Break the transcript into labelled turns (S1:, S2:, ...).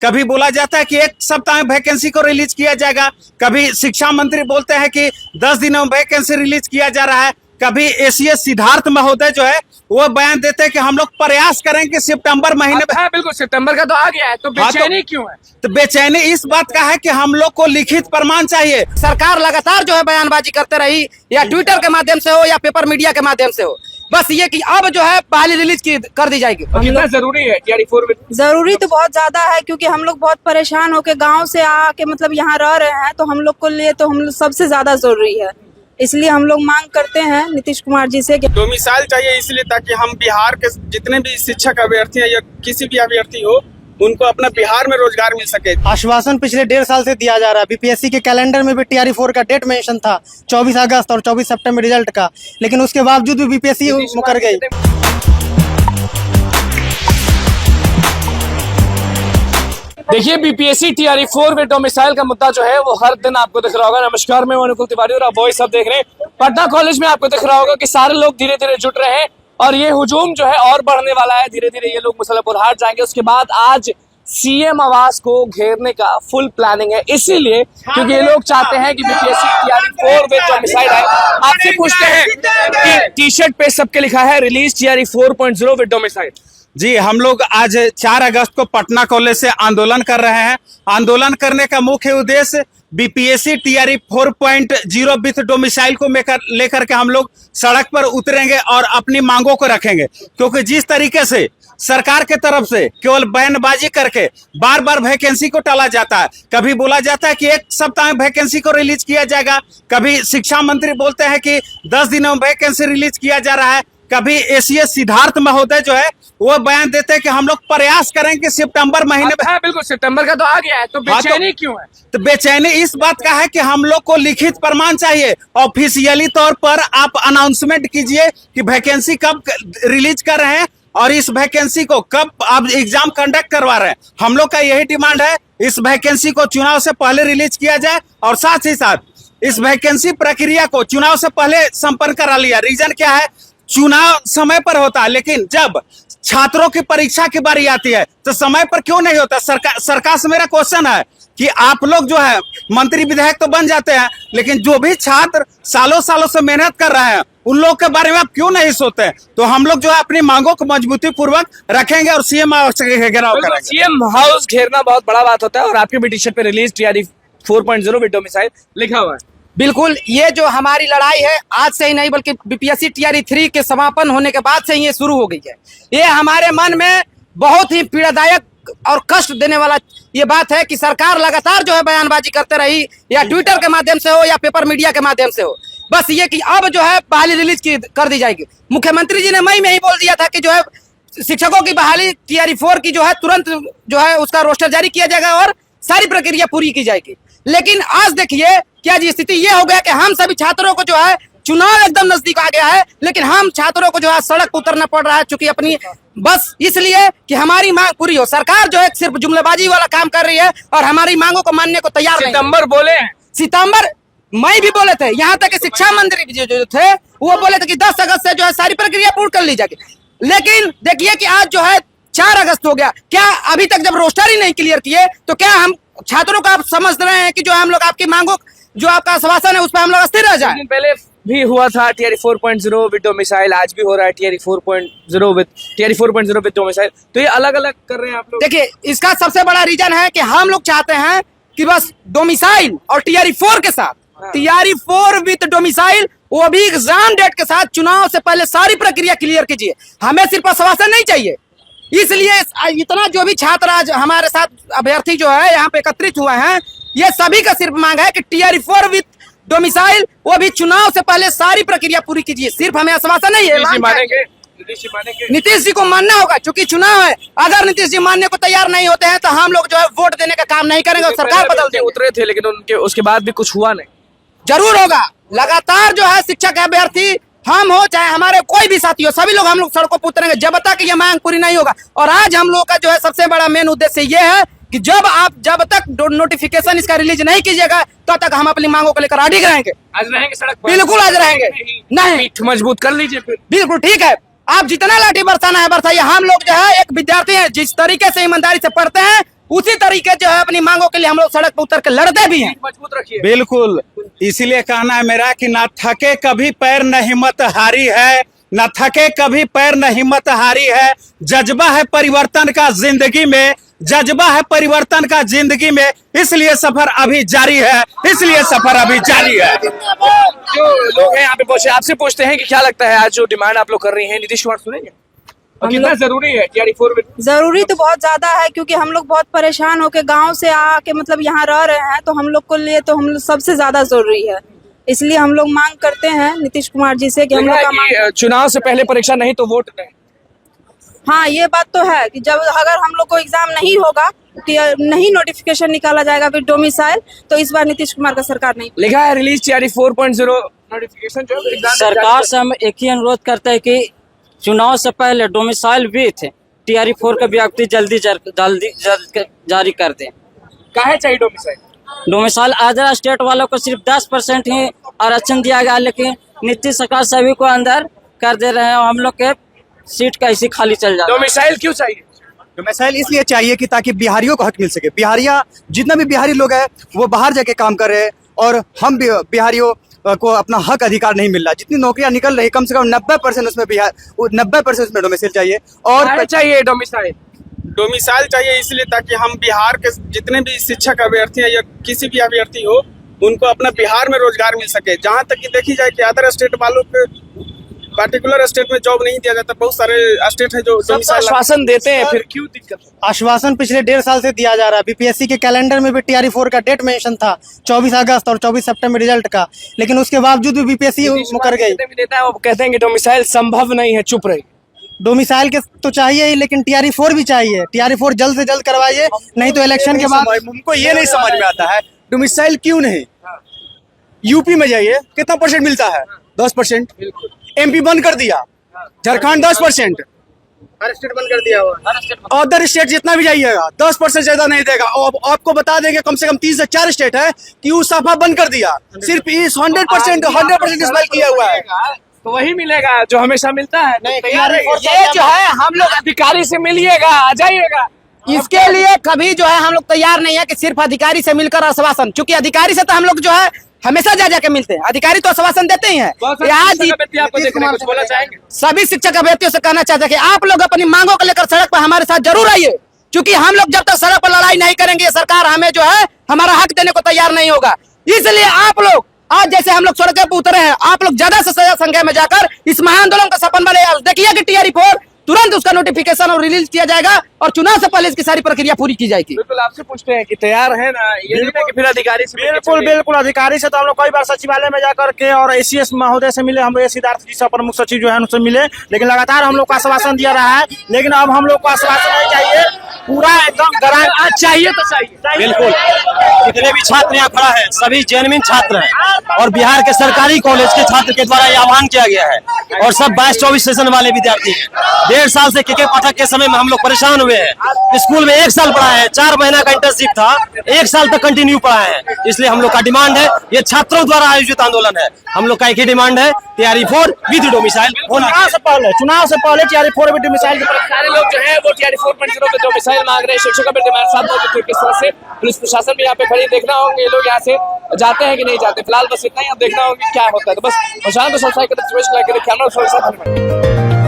S1: कभी बोला जाता है कि एक सप्ताह में वैकेंसी को रिलीज किया जाएगा, कभी शिक्षा मंत्री बोलते हैं कि 10 दिनों में वैकेंसी रिलीज किया जा रहा है, कभी एसीएस सिद्धार्थ महोदय जो है वो बयान देते हैं कि हम लोग प्रयास करेंगे सितंबर महीने में।
S2: हाँ बिल्कुल, सितंबर का तो आ गया है, तो बेचैनी क्यों है?
S1: तो बेचैनी इस बात का है कि हम लोग को लिखित प्रमाण चाहिए।
S3: सरकार लगातार जो है बयानबाजी करते रही, या ट्विटर के माध्यम से हो या पेपर मीडिया के माध्यम से हो, बस ये कि अब जो है पहली रिलीज कर दी जाएगी।
S2: कितना जरूरी है TRE4?
S4: जरूरी तो बहुत ज्यादा है, क्योंकि हम लोग बहुत परेशान होके गांव से आके मतलब यहाँ रह रहे हैं, तो हम लोग को लिए तो हम लोग सबसे ज्यादा जरूरी है। इसलिए हम लोग मांग करते हैं नीतीश कुमार जी से कि
S5: डोमिसाइल चाहिए, इसलिए ताकि हम बिहार के जितने भी शिक्षक अभ्यर्थी हैं या किसी भी अभ्यर्थी हो उनको अपना बिहार में रोजगार मिल सके।
S6: आश्वासन पिछले 1.5 साल से दिया जा रहा है। बीपीएससी के कैलेंडर में भी TRE4 का डेट मेंशन था 24 अगस्त और 24 सितंबर रिजल्ट का, लेकिन उसके बावजूद भी बीपीएससी मुकर गई।
S2: देखिए, बीपीएससी TRE4 में डोमिसाइल का मुद्दा जो है वो हर दिन आपको दिख रहा होगा। नमस्कार, मैं अनुकुल तिवारी और आप वही सब देख रहे हैं। पटना कॉलेज में आपको दिख रहा होगा कि सारे लोग धीरे धीरे जुट रहे हैं और ये हुजूम जो है और बढ़ने वाला है। धीरे धीरे ये लोग मुसल्लहपुर हाट जाएंगे। उसके बाद आज सीएम आवास को घेरने का फुल प्लानिंग है, इसीलिए क्योंकि ये लोग चाहते हैं कि बीपीएससी TRE4 में डोमिसाइल है। आपसे पूछते हैं कि टी शर्ट पे सबके लिखा है रिलीज TRE4.0 विद डोमिसाइल।
S1: जी, हम लोग आज 4 अगस्त को पटना कॉलेज से आंदोलन कर रहे हैं। आंदोलन करने का मुख्य उद्देश्य बीपीएससी TRE4.0 विथ डोमिसाइल को लेकर के हम लोग सड़क पर उतरेंगे और अपनी मांगों को रखेंगे, क्योंकि जिस तरीके से सरकार के तरफ से केवल बयानबाजी करके बार बार वैकेंसी को टाला जाता है, कभी बोला जाता है कि एक सप्ताह में वैकेंसी को रिलीज किया जाएगा, कभी शिक्षा मंत्री बोलते हैं कि 10 दिनों में वैकेंसी रिलीज किया जा रहा है, कभी एसीएस सिद्धार्थ महोदय जो है वो बयान देते हैं कि हम लोग प्रयास करेंगे सितंबर महीने में।
S2: हाँ बिल्कुल, सितंबर का तो आ गया है, तो बेचैनी क्यों है?
S1: तो बेचैनी इस बात का है कि हम लोग को लिखित प्रमाण चाहिए। ऑफिशियली तौर पर आप अनाउंसमेंट कीजिए कि वैकेंसी कब रिलीज कर रहे हैं और इस वैकेंसी को कब आप एग्जाम कंडक्ट करवा रहे हैं। हम लोग का यही डिमांड है, इस वैकेंसी को चुनाव से पहले रिलीज किया जाए और साथ ही साथ इस वैकेंसी प्रक्रिया को चुनाव से पहले संपन्न करा लिया। रीजन क्या है, चुनाव समय पर होता है, लेकिन जब छात्रों की परीक्षा की बारी आती है तो समय पर क्यों नहीं होता। सरकार से मेरा क्वेश्चन है कि आप लोग जो है मंत्री विधायक तो बन जाते हैं, लेकिन जो भी छात्र सालों सालों से मेहनत कर रहे हैं उन लोग के बारे में आप क्यों नहीं सोचते। तो हम लोग जो है अपनी मांगों को मजबूती पूर्वक रखेंगे और सीएम हाउस घेराव करेंगे।
S2: सीएम हाउस घेरना बहुत बड़ा बात होता है और आपके भी टी शर्ट पे रिलीज TRE4.0 विद डोमिसाइल लिखा हुआ है।
S3: बिल्कुल, ये जो हमारी लड़ाई है आज से ही नहीं बल्कि बीपीएससी TRE3 के समापन होने के बाद से ही ये शुरू हो गई है। ये हमारे मन में बहुत ही पीड़ादायक और कष्ट देने वाला ये बात है कि सरकार लगातार जो है बयानबाजी करते रही, या ट्विटर के माध्यम से हो या पेपर मीडिया के माध्यम से हो, बस ये कि अब जो है पहली रिलीज कर दी जाएगी। मुख्यमंत्री जी ने मई में ही बोल दिया था कि जो है शिक्षकों की बहाली TRE4 की जो है तुरंत जो है उसका रोस्टर जारी किया जाएगा और सारी प्रक्रिया पूरी की जाएगी। लेकिन आज देखिए क्या जी स्थिति ये हो गया कि हम सभी छात्रों को जो है चुनाव एकदम नजदीक आ गया है, लेकिन हम छात्रों को जो है सड़क पर उतरना पड़ रहा है, चूंकि अपनी बस इसलिए कि हमारी मांग पूरी हो। सरकार जो है सिर्फ जुमलेबाजी वाला काम कर रही है और हमारी मांगों को मानने को तैयार नहीं।
S2: सितंबर बोले हैं,
S3: सितंबर मई भी बोले थे, यहाँ तक कि शिक्षा मंत्री जो थे वो बोले थे कि 10 अगस्त से जो है सारी प्रक्रिया पूर्ण कर ली जाएगी। लेकिन देखिए कि आज जो है 4 अगस्त हो गया, क्या अभी तक जब रोस्टर ही नहीं क्लियर किए तो क्या हम छात्रों को आप समझ रहे हैं कि जो हम लोग आपकी मांगों जो आपका आश्वासन है उस पर हम लोग अस्थिर रह जाए।
S2: पहले भी हुआ था TRE4.0 विद डोमिसाइल, आज भी हो रहा है TRE4.0 विद डोमिसाइल, तो ये अलग अलग कर रहे हैं आप लोग।
S3: देखिए, इसका सबसे बड़ा रीजन है कि हम लोग चाहते हैं कि बस डोमिसाइल और TRE4 के साथ TRE4 विद डोमिसाइल, वो भी एग्जाम डेट के साथ चुनाव से पहले सारी प्रक्रिया क्लियर कीजिए। हमें सिर्फ आश्वासन नहीं चाहिए। इसलिए इतना जो भी छात्र आज हमारे साथ अभ्यर्थी जो है यहाँ पे एकत्रित हुए हैं, ये सभी का सिर्फ मांग है कि TRE4 विद डोमिसाइल वो भी चुनाव से पहले सारी प्रक्रिया पूरी कीजिए। सिर्फ हमें आश्वासन नहीं है, नीतीश जी को मानना होगा, क्योंकि चुनाव है। अगर नीतीश जी मानने को तैयार नहीं होते हैं तो हम लोग जो है वोट देने का काम नहीं करेंगे और सरकार बदल देंगे।
S2: उतरे थे लेकिन उनके उसके बाद भी कुछ हुआ नहीं।
S3: जरूर होगा, लगातार जो है शिक्षक अभ्यर्थी हम हो चाहे हमारे कोई भी साथी हो, सभी लोग हम लोग सड़कों पर उतरेंगे जब तक ये मांग पूरी नहीं होगा। और आज हम लोग का जो है सबसे बड़ा मेन उद्देश्य ये है कि जब तक नोटिफिकेशन इसका रिलीज नहीं कीजिएगा तब तक हम अपनी मांगों को लेकर अडिग रहेंगे।
S2: आज रहेंगे सड़क पर?
S3: बिल्कुल आज रहेंगे। नहीं,
S2: पीठ मजबूत कर लीजिए फिर।
S3: बिल्कुल ठीक है, आप जितना लाठी बरसाना है बरसाइए। हम लोग जो है एक विद्यार्थी हैं, जिस तरीके से ईमानदारी से पढ़ते हैं उसी तरीके जो है अपनी मांगों के लिए हम लोग सड़क पर उतर के लड़ते भी हैं।
S2: मजबूत रखिए।
S1: बिल्कुल, इसीलिए कहना है मेरा कि न थके कभी पैर न हिम्मत हारी है, न थके कभी पैर न हिम्मत हारी है। जज्बा है परिवर्तन का जिंदगी में, जज्बा है परिवर्तन का जिंदगी में, इसलिए सफर अभी जारी है, इसलिए सफर अभी जारी है।
S2: जो लोग हैं यहाँ पे पहुंचे, आपसे पूछते हैं कि क्या लगता है आज जो डिमांड आप लोग कर रही हैं, नीतीश कुमार सुनेंगे? और कितना जरूरी है TRE4 में?
S4: जरूरी तो बहुत ज्यादा है, क्योंकि हम लोग बहुत परेशान होके गांव से आके मतलब यहाँ रह रहे हैं, तो हम लोग को लिए तो हम लोग सबसे ज्यादा जरूरी है। इसलिए हम लोग मांग करते हैं नीतीश कुमार जी से कि हम लोग का मांग।
S2: चुनाव से पहले परीक्षा नहीं तो वोट नहीं।
S4: हाँ, ये बात तो है कि जब अगर हम लोग को एग्जाम नहीं होगा, नहीं नोटिफिकेशन निकाला जाएगा फिर डोमिसाइल, तो इस बार नीतीश कुमार का सरकार नहीं।
S2: लिखा है रिलीज TRE 4.0 नोटिफिकेशन जो है एग्जाम
S7: सरकार से हम एक ही अनुरोध करते हैं कि चुनाव से पहले डोमिसाइल विथ TRE4 का व्यक्ति जल्दी जारी कर दें।
S2: काहे चाहिए डोमिसाइल?
S7: डोमिसाइल आजरा स्टेट वालों को सिर्फ 10% ही आरक्षण दिया गया, लेकिन नीतीश सरकार सभी को अंदर कर दे रहे हैं। हम लोग के सीट कैसी खाली चल जाए।
S2: डोमिसाइल क्यों चाहिए?
S6: डोमिसाइल इसलिए चाहिए कि ताकि बिहारियों को हक मिल सके। बिहारिया जितना भी बिहारी लोग हैं वो बाहर जाके काम कर रहे हैं, और हम बिहारियों को अपना हक अधिकार नहीं मिल रहा। जितनी नौकरियां निकल रही कम से कम 90% उसमें 90% उसमें डोमिसाइल चाहिए। और
S2: चाहिए डोमिसाइल?
S5: डोमिसाइल चाहिए इसलिए ताकि हम बिहार के जितने भी शिक्षक अभ्यर्थी हैं या किसी भी अभ्यर्थी हो, उनको अपना बिहार में रोजगार मिल सके। जहाँ तक कि देखी जाए कि अदर स्टेट वालों के पर्टिकुलर स्टेट में जॉब नहीं दिया जाता। बहुत सारे स्टेट है जो
S2: आश्वासन देते हैं, फिर क्यों दिक्कत?
S6: आश्वासन पिछले 1.5 साल से दिया जा रहा है। बीपीएससी के कैलेंडर में भी TRE4 का डेट मेंशन था 24 अगस्त और 24 सितंबर रिजल्ट का, लेकिन उसके बावजूद भी बीपीएससी मुकर गई।
S2: देता है, वो कहते हैं कि डोमिसाइल संभव नहीं है, चुप रही।
S6: डोमिसाइल के तो चाहिए ही, लेकिन TRE4 भी चाहिए। TRE4 जल्द से जल्द करवाइए, नहीं तो इलेक्शन के बाद।
S8: हमको ये नहीं समझ में आता है डोमिसाइल क्यों नहीं। यूपी में जाइए, कितना % मिलता है? 10%। MP बंद कर दिया, झारखंड 10%,
S6: हर स्टेट बंद कर दिया हुआ।
S8: अदर स्टेट जितना भी जाइएगा 10% ज्यादा नहीं देगा। और आपको बता देंगे कम से कम 3 से 4 स्टेट है कि वो साफा बंद कर दिया। सिर्फ इस 100% इस्तेमाल किया हुआ है,
S2: तो वही मिलेगा जो हमेशा मिलता है।
S3: ये जो है हम लोग
S2: अधिकारी से मिलिएगा, आ जाइएगा।
S3: इसके लिए कभी जो है हम लोग तैयार नहीं है कि सिर्फ अधिकारी से मिलकर आश्वासन, क्योंकि अधिकारी से तो हम लोग जो है हमेशा जा जाके मिलते हैं। अधिकारी तो आश्वासन देते ही हैं। आज
S2: बोला चाहेंगे
S3: सभी शिक्षक अभ्यर्थियों से कहना चाहते हैं कि आप लोग अपनी मांगों को लेकर सड़क पर हमारे साथ जरूर आइए, क्योंकि हम लोग जब तक सड़क पर लड़ाई नहीं करेंगे, सरकार हमें जो है हमारा हक देने को तैयार नहीं होगा। इसलिए आप लोग आज जैसे हम लोग सड़क पर उतरे हैं, आप लोग ज्यादा से ज्यादा संख्या में जाकर इस महाआंदोलन का सफल बने। देखिए कि TRE4 तुरंत उसका नोटिफिकेशन और रिलीज किया जाएगा और चुनाव से पहले इसकी सारी प्रक्रिया पूरी की जाएगी।
S2: बिल्कुल, आपसे पूछते हैं कि तैयार है ना? ये नहीं है कि फिर अधिकारी से
S8: बिल्कुल अधिकारी से तो हम लोग कई बार सचिवालय में जाकर के और ACS महोदय से मिले। हम लोग सिद्धार्थ जी से प्रमुख सचिव जो है उनसे मिले, लेकिन लगातार हम लोग को आश्वासन दिया रहा है। लेकिन अब हम लोग को आश्वासन नहीं चाहिए, पूरा एकदम गारंटी चाहिए तो चाहिए।
S9: बिल्कुल, जितने भी छात्र यहाँ खड़ा है सभी जेन्युइन छात्र हैं, और बिहार के सरकारी कॉलेज के छात्र के द्वारा ये आह्वान किया गया है, और सब 22-24 सेशन वाले विद्यार्थी हैं। 1.5 साल से के पाठक के समय में हम लोग परेशान हुए हैं। स्कूल में 1 साल पढ़ाए हैं, 4 महीना का इंटर्नशिप था, 1 साल तक कंटिन्यू पढ़ाए हैं। इसलिए हम लोग का डिमांड है, ये छात्रों द्वारा आयोजित आंदोलन है। हम लोग का एक ही डिमांड है, TRE4 विद डोमिसाइल होना।
S8: चुनाव से पहले TRE4 विद डोमिसाइल।
S2: सारे लोग जो है वो TRE4.0 पे डोमिसाइल मांग रहे हैं। शिक्षकों पर डिमांड साथ में किस तरह से पुलिस प्रशासन भी यहाँ पे खड़ी, देखना होंगे ये लोग यहाँ से जाते हैं कि नहीं जाते। फिलहाल बस इतना ही, अब देखना होगा क्या होता है। तो बस प्रशांत कैमरा।